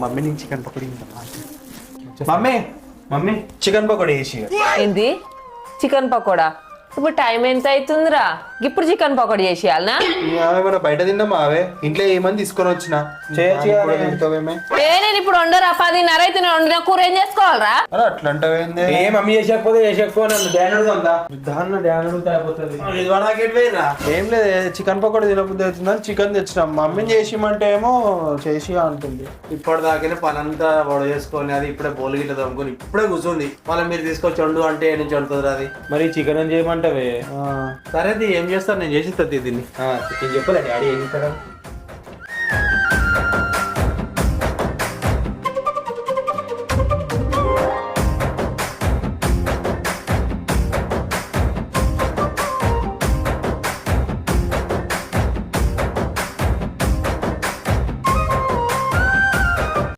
Mummy నేను chicken pakoda mummy mummy chicken pakoda వేసి. ఏంది చికెన్ పకోడా? ఇప్పుడు టైం ఎంత అవుతుందిరా? ఇప్పుడు చికెన్ పకోడీ చేసేయాలనా? ఏమైనా బయట తిన్నామా అవే ఇంట్లో ఏమని తీసుకొని వచ్చిన నేను ఇప్పుడు వండరా 10:30 అయితే వండిన కూర ఏం చేసుకోవాలరా? అట్లా అంటావేంది? ఏ మమ్మీ చేసకపోతే ఏం లేదు చికెన్ పకోడీ తినబుద్ధి అవుతుందని చికెన్ తెచ్చినాం. మమ్మీని చేసిమంటే ఏమో చేసి అంటుంది. ఇప్పటిదాకానే పని అంతా వడ చేసుకొని అది ఇప్పుడే బోలు గిట్ల తమ్ముకొని ఇప్పుడే కూర్చుంది. మళ్ళీ మీరు తీసుకొచ్చి వండు అంటే ఏ నుంచి వండుతుంది అది? మరి చికెన్ అని చేయమంటావే? సరే ఏం చేస్తారు, నేను చేసి దీన్ని. చెప్పలే డాడీ ఏం చేస్తాడు?